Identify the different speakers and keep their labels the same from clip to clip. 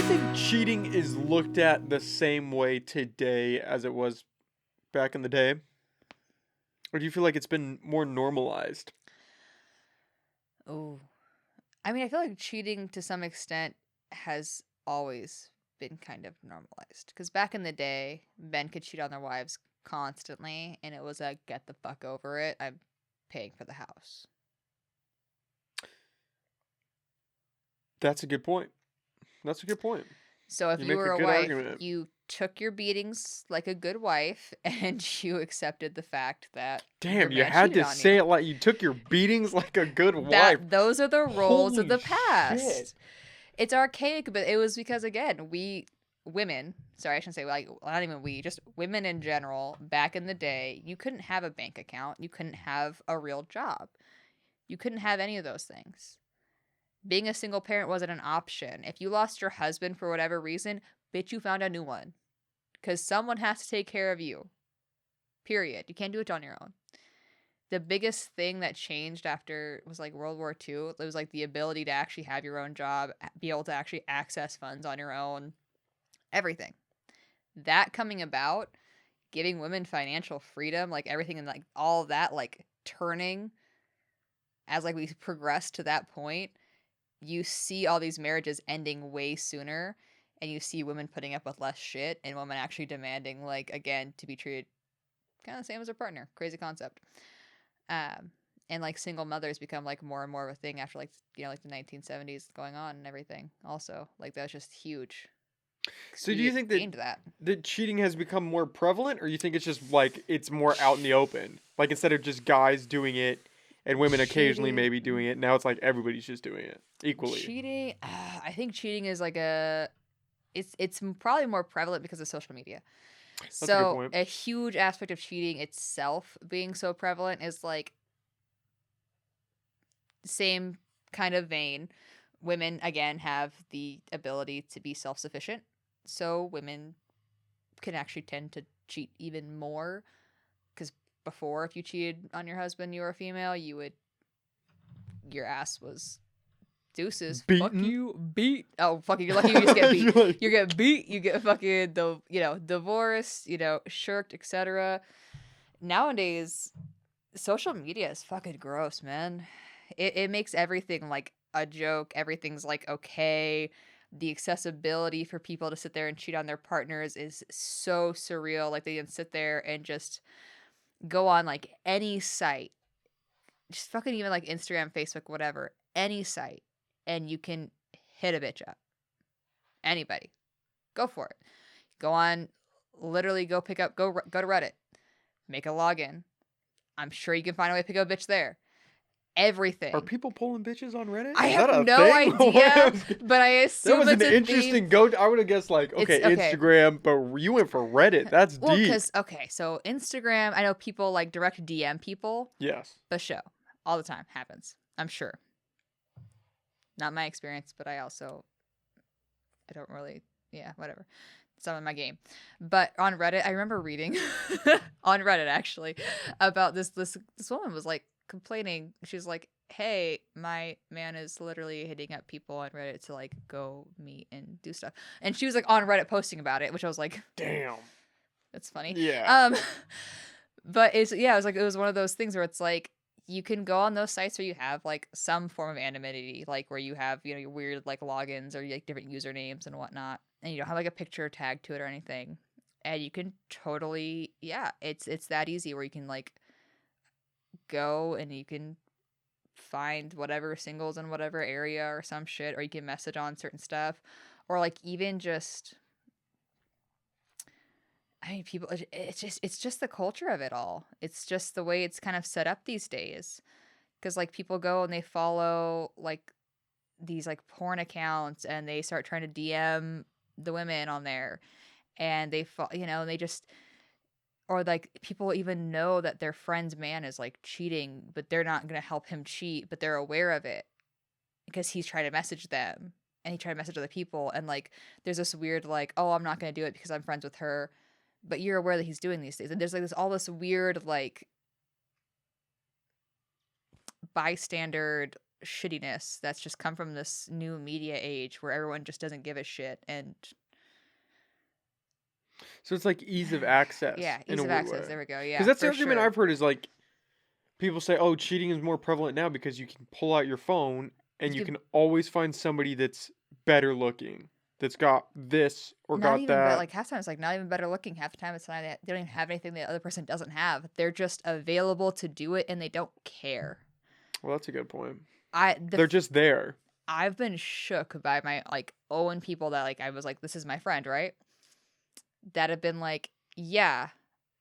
Speaker 1: you think cheating is looked at the same way today as it was back in the day? Or do you feel like it's been more normalized?
Speaker 2: Oh, I mean, I feel like cheating to some extent has always been kind of normalized. Because back in the day, men could cheat on their wives constantly, and it was a get the fuck over it. I'm paying for the house.
Speaker 1: That's a good point. That's a good point.
Speaker 2: So if
Speaker 1: You
Speaker 2: you
Speaker 1: make
Speaker 2: were
Speaker 1: a
Speaker 2: a
Speaker 1: good
Speaker 2: wife,
Speaker 1: argument.
Speaker 2: you took your beatings like a good wife, and you accepted the fact that your
Speaker 1: Damn, you
Speaker 2: man
Speaker 1: had
Speaker 2: cheated
Speaker 1: to
Speaker 2: on
Speaker 1: say
Speaker 2: you.
Speaker 1: it like you took your beatings like a good wife.
Speaker 2: Those are the roles of
Speaker 1: Holy
Speaker 2: the
Speaker 1: shit.
Speaker 2: past. It's archaic, but it was because again, we women, sorry, I shouldn't say like not even we, just women in general, back in the day, you couldn't have a bank account, you couldn't have a real job. You couldn't have any of those things. Being a single parent wasn't an option. If you lost your husband for whatever reason, bitch, you found a new one. Because someone has to take care of you. Period. You can't do it on your own. The biggest thing that changed after was like World War II. It was like the ability to actually have your own job, be able to actually access funds on your own, everything. That coming about, giving women financial freedom, like everything and like all of that, like turning as like we progress to that point, you see all these marriages ending way sooner, and you see women putting up with less shit and women actually demanding, like, again, to be treated kind of the same as their partner. Crazy concept. And like single mothers become like more and more of a thing after like, you know, like the 1970s going on and everything. Also, like that was just huge. 'Cause
Speaker 1: So do
Speaker 2: we
Speaker 1: you think
Speaker 2: gained that.
Speaker 1: that cheating has become more prevalent, or you think it's just like it's more out in the open? Like instead of just guys doing it and women occasionally
Speaker 2: Cheating,
Speaker 1: maybe doing it, now it's like everybody's just doing it equally.
Speaker 2: cheating. I think cheating is like a. It's probably more prevalent because of social media.
Speaker 1: That's a good
Speaker 2: So
Speaker 1: point.
Speaker 2: a huge aspect of cheating itself being so prevalent is like same kind of vein. Women again have the ability to be self-sufficient. So women can actually tend to cheat even more cuz before if you cheated on your husband, you were a female, you would your ass was deuces. Fuck
Speaker 1: Beaten.
Speaker 2: you, beat. Oh, fucking, you're lucky you just get beat.
Speaker 1: You're like,
Speaker 2: You get beat, you get fucking divorced, shirked, etc. Nowadays, social media is fucking gross, man. It makes everything like a joke. Everything's like okay. The accessibility for people to sit there and cheat on their partners is so surreal. Like they can sit there and just go on like any site, just fucking even like Instagram, Facebook, whatever, any site, and you can hit a bitch up. Anybody, go for it. Go on, literally go pick up, go to Reddit, make a login. I'm sure you can find a way to pick up a bitch there.
Speaker 1: are
Speaker 2: Everything.
Speaker 1: people pulling bitches on Reddit?
Speaker 2: I
Speaker 1: Is
Speaker 2: have
Speaker 1: that a
Speaker 2: no
Speaker 1: thing?
Speaker 2: idea, but I
Speaker 1: That
Speaker 2: assume
Speaker 1: was an
Speaker 2: it's a theme.
Speaker 1: interesting go. I would have guessed like
Speaker 2: It's
Speaker 1: okay,
Speaker 2: okay.
Speaker 1: Instagram, but you went for Reddit. That's
Speaker 2: Well,
Speaker 1: deep.
Speaker 2: because okay, so Instagram, I know people like direct DM people.
Speaker 1: Yes.
Speaker 2: The show all the time happens. I'm sure. Not my experience, but I don't really, yeah, whatever. It's not in my game. But on Reddit, I remember reading on Reddit actually about this woman was like complaining. She's like, "Hey, my man is literally hitting up people on Reddit to like go meet and do stuff." And she was like on Reddit posting about it, which I was like,
Speaker 1: Damn.
Speaker 2: that's funny.
Speaker 1: Yeah.
Speaker 2: Um but it was like it was one of those things where it's like you can go on those sites where you have like some form of anonymity, like where you have, your weird like logins or like different usernames and whatnot, and you don't have like a picture tagged to it or anything. And you can totally, yeah, it's that easy where you can like go and you can find whatever singles in whatever area or some shit, or you can message on certain stuff, or like even just I mean, people. It's just the culture of it all. It's just the way it's kind of set up these days. Because like people go and they follow like these like porn accounts and they start trying to DM the women on there, and and they just or like people even know that their friend's man is like cheating, but they're not gonna help him cheat, but they're aware of it because he's trying to message them and he tried to message other people, and like there's this weird like, oh, I'm not gonna do it because I'm friends with her, but you're aware that he's doing these things, and there's like this weird like bystander shittiness that's just come from this new media age where everyone just doesn't give a shit. And
Speaker 1: So it's like ease of access
Speaker 2: yeah,
Speaker 1: in
Speaker 2: ease
Speaker 1: a
Speaker 2: of
Speaker 1: weird
Speaker 2: access.
Speaker 1: way.
Speaker 2: There we go.
Speaker 1: Because
Speaker 2: Yeah,
Speaker 1: that's the
Speaker 2: for
Speaker 1: argument
Speaker 2: sure.
Speaker 1: I've heard is like people say, "Oh, cheating is more prevalent now because you can pull out your phone and
Speaker 2: You
Speaker 1: you
Speaker 2: could
Speaker 1: can always find somebody that's better looking, that's got this or
Speaker 2: not
Speaker 1: got
Speaker 2: even but
Speaker 1: that."
Speaker 2: like half the time it's like not even better looking. Half the time it's not they don't even have anything the other person doesn't have. They're just available to do it and they don't care.
Speaker 1: Well, that's a good point.
Speaker 2: I the
Speaker 1: They're just there.
Speaker 2: I've been shook by my like Owen people that like I was like, this is my friend, right? That have been like, yeah,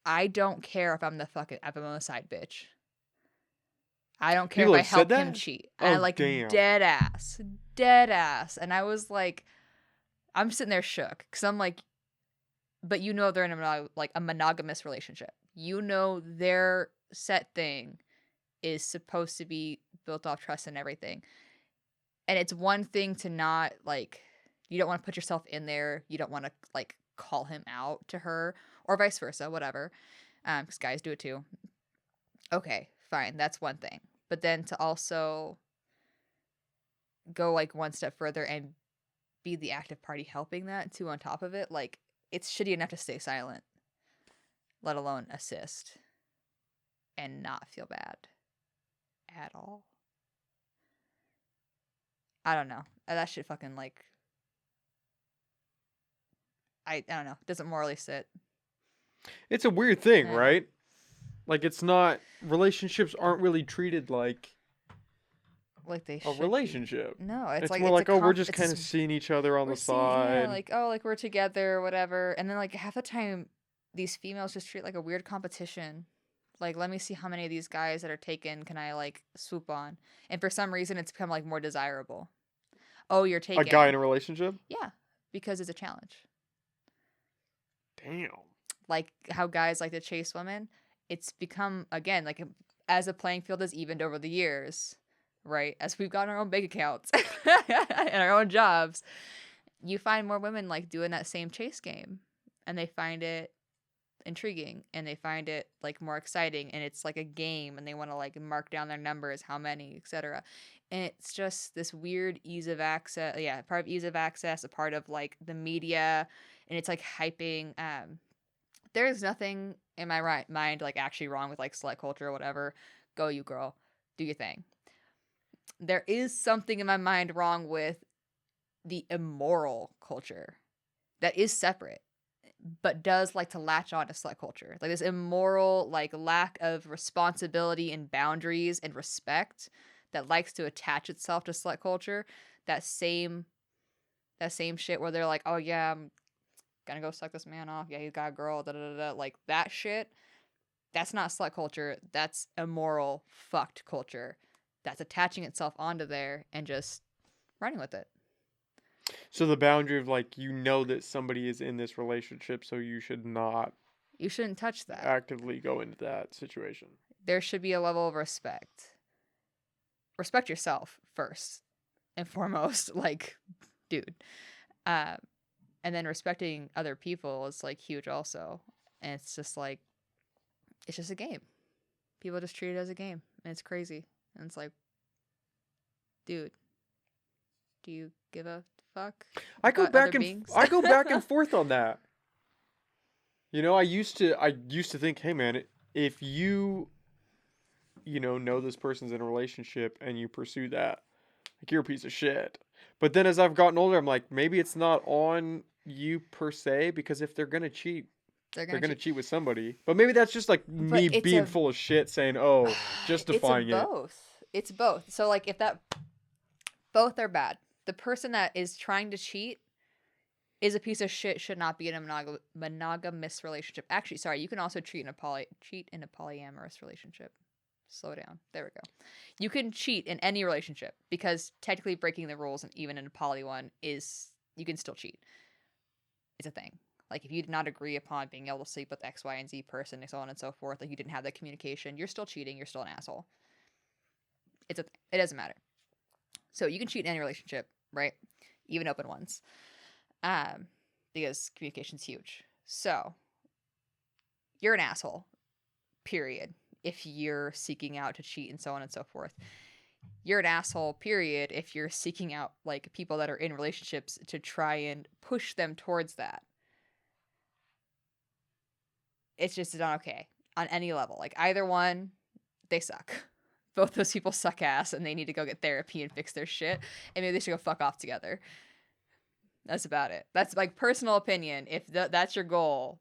Speaker 2: I don't care if I'm if I'm a side bitch. I don't care if
Speaker 1: People
Speaker 2: I
Speaker 1: have said
Speaker 2: help him
Speaker 1: that?
Speaker 2: cheat.
Speaker 1: Oh,
Speaker 2: And like
Speaker 1: damn.
Speaker 2: dead ass. And I was like, I'm sitting there shook because I'm like, but you know they're in a monogamous relationship. You know their set thing is supposed to be built off trust and everything. And it's one thing to not like you don't want to put yourself in there. You don't want to like call him out to her or vice versa, whatever. Because guys do it too. Okay, fine, that's one thing. But then to also go like one step further and be the active party helping that too on top of it, like it's shitty enough to stay silent, let alone assist and not feel bad at all. I don't know. That shit fucking like I don't know. Doesn't morally sit.
Speaker 1: It's a weird thing,
Speaker 2: Yeah.
Speaker 1: right? Like it's not relationships aren't really treated like
Speaker 2: Like they
Speaker 1: a
Speaker 2: should be.
Speaker 1: relationship.
Speaker 2: No, it's
Speaker 1: It's
Speaker 2: like
Speaker 1: more
Speaker 2: it's a
Speaker 1: like, oh, we're
Speaker 2: comp.
Speaker 1: just
Speaker 2: It's
Speaker 1: kind of seeing each other on
Speaker 2: we're
Speaker 1: the
Speaker 2: seeing yeah,
Speaker 1: side.
Speaker 2: like oh, like we're together, whatever. And then like half the time, these females just treat it like a weird competition. Like let me see how many of these guys that are taken can I like swoop on. And for some reason, it's become like more desirable. Oh, you're
Speaker 1: A guy in
Speaker 2: taken.
Speaker 1: a relationship?
Speaker 2: Yeah, because it's a challenge.
Speaker 1: Damn.
Speaker 2: Like how guys like to chase women. It's become again like as a playing field has evened over the years, right? As we've got our own bank accounts and our own jobs, you find more women like doing that same chase game, and they find it intriguing and they find it like more exciting, and it's like a game, and they want to like mark down their numbers, how many, etc. And it's just this weird ease of access. Yeah, part of ease of access, a part of like the media, and it's like hyping. There's nothing in my mind like actually wrong with like slut culture or whatever. Go you girl, do your thing. There is something in my mind wrong with the immoral culture that is separate, but does like to latch on to slut culture. Like this immoral, like lack of responsibility and boundaries and respect that likes to attach itself to slut culture. That same shit where they're like, oh yeah, I'm gonna go suck this man off. Yeah, he's got a girl. Da da da da. Like that shit. That's not slut culture. That's immoral, fucked culture. That's attaching itself onto there and just running with it.
Speaker 1: So the boundary of like you know that somebody is in this relationship, so you should not
Speaker 2: You shouldn't touch that.
Speaker 1: actively go into that situation.
Speaker 2: There should be a level of respect. Respect yourself first and foremost. Like, dude. Uh, and then respecting other people is like huge also. And it's just like, it's just a game. People just treat it as a game. And it's crazy. And it's like, dude, do you give a fuck
Speaker 1: I go
Speaker 2: about other
Speaker 1: back and
Speaker 2: beings?
Speaker 1: I go back and forth on that. You know, I used to think, hey man, if you know this person's in a relationship and you pursue that, like you're a piece of shit. But then as I've gotten older, I'm like, maybe it's not on you per se, because if they're gonna cheat,
Speaker 2: They're
Speaker 1: they're
Speaker 2: gonna
Speaker 1: gonna
Speaker 2: cheat.
Speaker 1: cheat with somebody. But maybe that's just like
Speaker 2: But
Speaker 1: me being full of shit, saying, oh,
Speaker 2: it's a
Speaker 1: justifying it.
Speaker 2: both. It's both. So like if that both are bad. The person that is trying to cheat is a piece of shit, should not be in a monogamous relationship. Actually, sorry, you can also cheat in a polyamorous relationship. Slow down. There we go. You can cheat in any relationship because technically breaking the rules, and even in a poly one, is you can still cheat. It's a thing. Like if you did not agree upon being able to sleep with X, Y, and Z person, and so on and so forth, like you didn't have that communication, you're still cheating. You're still an asshole. It doesn't matter. So you can cheat in any relationship, right? Even open ones. Because communication's huge. So you're an asshole, period, if you're seeking out to cheat and so on and so forth. you're an asshole, period, if you're seeking out like people that are in relationships to try and push them towards that. It's just not okay on any level. Like either one, they suck. Both those people suck ass and they need to go get therapy and fix their shit. And maybe they should go fuck off together. That's about it. That's like personal opinion. If that's your goal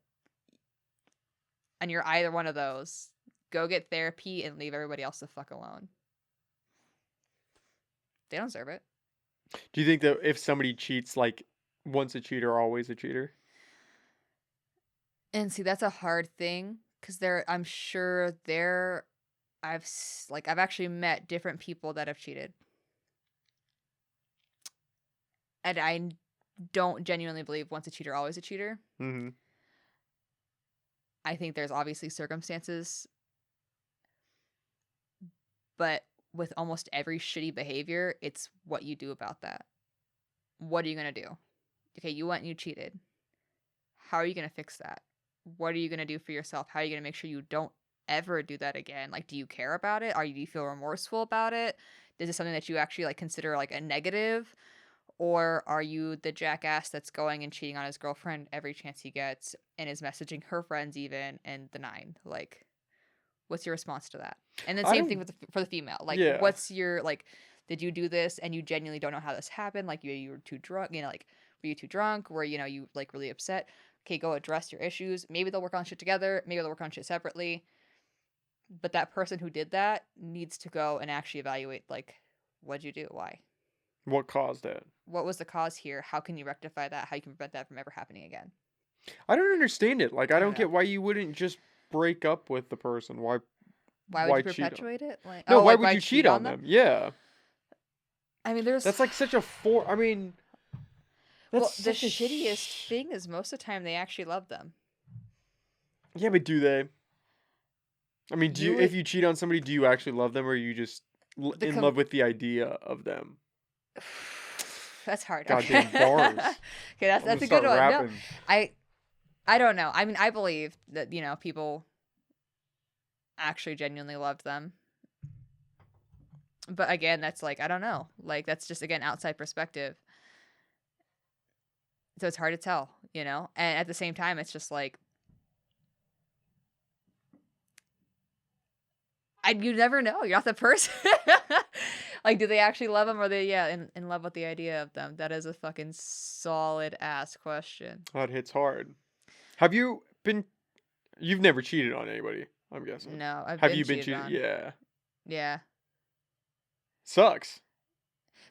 Speaker 2: and you're either one of those, go get therapy and leave everybody else the fuck alone. They don't deserve it.
Speaker 1: Do you think that if somebody cheats, like once a cheater, always a cheater?
Speaker 2: And see, that's a hard thing because I'm sure I've actually met different people that have cheated, and I don't genuinely believe once a cheater, always a cheater.
Speaker 1: Mm-hmm.
Speaker 2: I think there's obviously circumstances, but with almost every shitty behavior, it's what you do about that. What are you gonna do? Okay, you went and you cheated. How are you gonna fix that? What are you gonna do for yourself? How are you gonna make sure you don't ever do that again? Like, do you care about it? Do you feel remorseful about it? Is it something that you actually like consider like a negative? Or are you the jackass that's going and cheating on his girlfriend every chance he gets and is messaging her friends even and the nine? Like, what's your response to that? And then
Speaker 1: I
Speaker 2: same thing
Speaker 1: don't.
Speaker 2: for the female. Like,
Speaker 1: Yeah.
Speaker 2: what's your like? Did you do this and you genuinely don't know how this happened? Like, you were too drunk. You know, like, were you too drunk? Were you like really upset? Okay, go address your issues. Maybe they'll work on shit together. Maybe they'll work on shit separately. But that person who did that needs to go and actually evaluate like, what'd you do? Why?
Speaker 1: What caused it?
Speaker 2: What was the cause here? How can you rectify that? How you can prevent that from ever happening again?
Speaker 1: I don't understand it. Like, I
Speaker 2: I don't
Speaker 1: don't
Speaker 2: know.
Speaker 1: get why you wouldn't just break up with the person. Why?
Speaker 2: Why would you
Speaker 1: cheat on?
Speaker 2: perpetuate it? Like,
Speaker 1: No,
Speaker 2: oh,
Speaker 1: why
Speaker 2: like
Speaker 1: would
Speaker 2: why
Speaker 1: you
Speaker 2: cheat
Speaker 1: cheat on them? Yeah,
Speaker 2: I mean, there's
Speaker 1: that's like such a for. I mean, that's
Speaker 2: well, the
Speaker 1: such a
Speaker 2: shittiest thing is most of the time they actually love them.
Speaker 1: Yeah, but do they? I mean, do
Speaker 2: You
Speaker 1: you, if
Speaker 2: would
Speaker 1: you cheat on somebody, do you actually love them, or are you just
Speaker 2: the
Speaker 1: in
Speaker 2: com-
Speaker 1: love with the idea of them?
Speaker 2: That's hard. Okay.
Speaker 1: Goddamn bars.
Speaker 2: Okay,
Speaker 1: I'm
Speaker 2: that's
Speaker 1: gonna
Speaker 2: a good
Speaker 1: start
Speaker 2: one. No,
Speaker 1: rapping.
Speaker 2: I don't know. I mean, I believe that people actually genuinely loved them. But again, that's like I don't know. Like that's just again outside perspective. So it's hard to tell, And at the same time, it's just like you never know. You're not the person. Like, do they actually love them, or are they in love with the idea of them? That is a fucking solid ass question.
Speaker 1: That hits hard. Have you been? You've never cheated on anybody, I'm guessing.
Speaker 2: No, I've
Speaker 1: Have
Speaker 2: been
Speaker 1: you been
Speaker 2: cheated
Speaker 1: cheated?
Speaker 2: on.
Speaker 1: Yeah.
Speaker 2: Yeah,
Speaker 1: Sucks.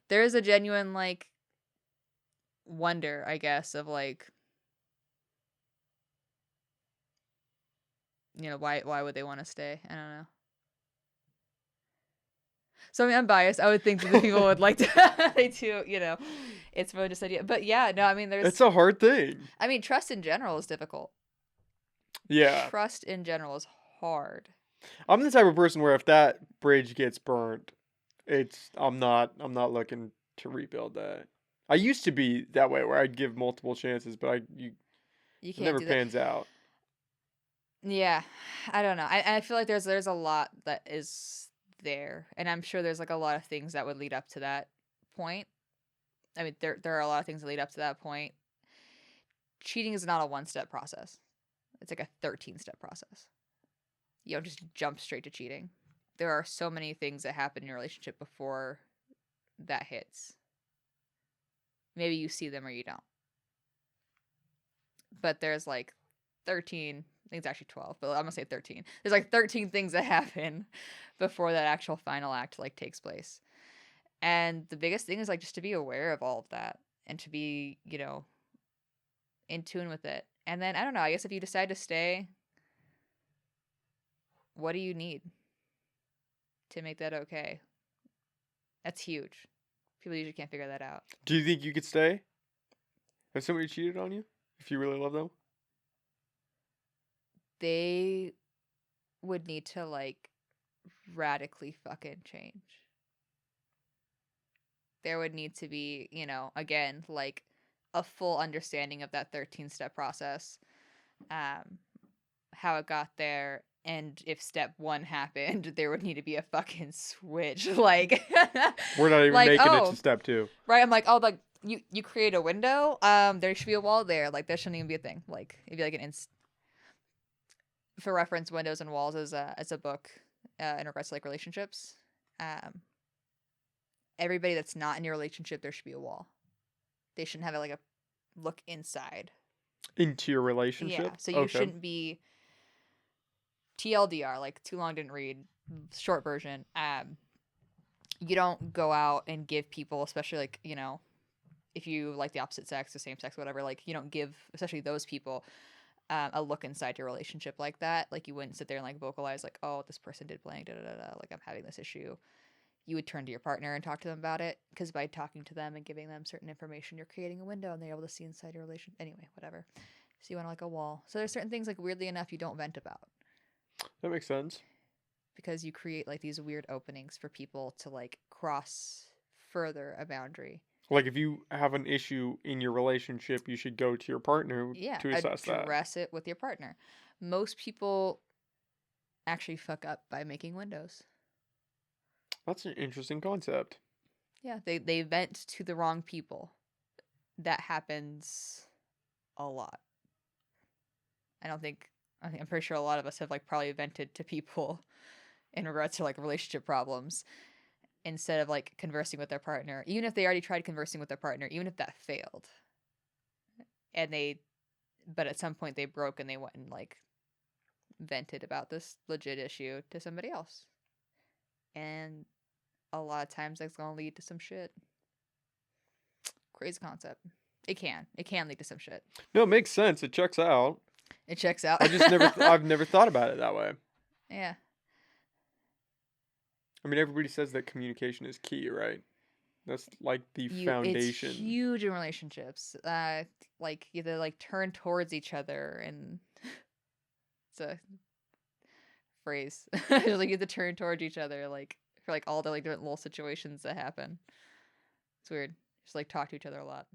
Speaker 2: there is a genuine like wonder, I guess, of like why would they want to stay? I don't know. So I mean, I'm biased. I would think that the people would like to they too, it's really just idea. But yeah, no, I mean
Speaker 1: It's a hard thing.
Speaker 2: I mean trust in general is difficult.
Speaker 1: Yeah.
Speaker 2: Trust in general is hard.
Speaker 1: I'm the type of person where if that bridge gets burnt, I'm not looking to rebuild that. I used to be that way where I'd give multiple chances, but
Speaker 2: You
Speaker 1: it
Speaker 2: can't
Speaker 1: never
Speaker 2: do that.
Speaker 1: pans out.
Speaker 2: Yeah, I don't know. I feel like there's a lot that is there, and I'm sure there's like a lot of things that would lead up to that point. I mean, there are a lot of things that lead up to that point. Cheating is not a one-step process. It's like a 13-step process. You don't just jump straight to cheating. There are so many things that happen in your relationship before that hits. Maybe you see them or you don't. But there's like 13, I think it's actually 12, but I'm gonna say 13. There's like 13 things that happen before that actual final act like takes place. And the biggest thing is like just to be aware of all of that and to be, in tune with it. And then I don't know, I guess if you decide to stay, what do you need to make that okay? That's huge. People usually can't figure that out.
Speaker 1: Do you think you could stay if somebody cheated on you? If you really love them?
Speaker 2: They would need to like radically fucking change. There would need to be, again, like a full understanding of that 13-step process, how it got there, And if step one happened, there would need to be a fucking switch. Like,
Speaker 1: We're not even
Speaker 2: like,
Speaker 1: making it to
Speaker 2: oh,
Speaker 1: step 2.
Speaker 2: right. I'm like, oh, like you create a window. There should be a wall there. Like, that shouldn't even be a thing. Like, it'd be like for reference, Windows and Walls is a book in regards to like relationships. Um, Everybody that's not in your relationship, there should be a wall. They shouldn't have like a look inside.
Speaker 1: Into your
Speaker 2: Yeah,
Speaker 1: relationship?
Speaker 2: so you
Speaker 1: Okay.
Speaker 2: shouldn't be TLDR, like too long didn't read, short version. You don't go out and give people, especially like, if you like the opposite sex, the same sex, whatever, like you don't give, especially those people, a look inside your relationship like that. Like you wouldn't sit there and like vocalize like, oh, this person did blank, da da da da, like I'm having this issue. You would turn to your partner and talk to them about it, because by talking to them and giving them certain information, you're creating a window and they're able to see inside your relation. Anyway, whatever. So you want like a wall. So there's certain things like weirdly enough you don't vent about,
Speaker 1: That makes sense.
Speaker 2: because you create like these weird openings for people to like cross further a boundary.
Speaker 1: Like if you have an issue in your relationship, you should go to your partner
Speaker 2: Yeah,
Speaker 1: to assess that.
Speaker 2: address it with your partner. Most people actually fuck up by making windows.
Speaker 1: That's an interesting concept.
Speaker 2: Yeah, they vent to the wrong people. That happens a lot. I'm pretty sure a lot of us have like probably vented to people in regards to like relationship problems, instead of like conversing with their partner, even if they already tried conversing with their partner, even if that failed. But at some point they broke and they went and like vented about this legit issue to somebody else. And a lot of times that's going to lead to some shit. Crazy concept. It can lead to some shit.
Speaker 1: No, it makes sense. It checks out.
Speaker 2: It checks out.
Speaker 1: I've never thought about it that way.
Speaker 2: Yeah.
Speaker 1: I mean, everybody says that communication is key, right? That's like the foundation.
Speaker 2: It's huge in relationships. Like either like turn towards each other, and it's a phrase. Like you have to turn towards each other, like for like all the like different little situations that happen. It's weird. Just like talk to each other a lot.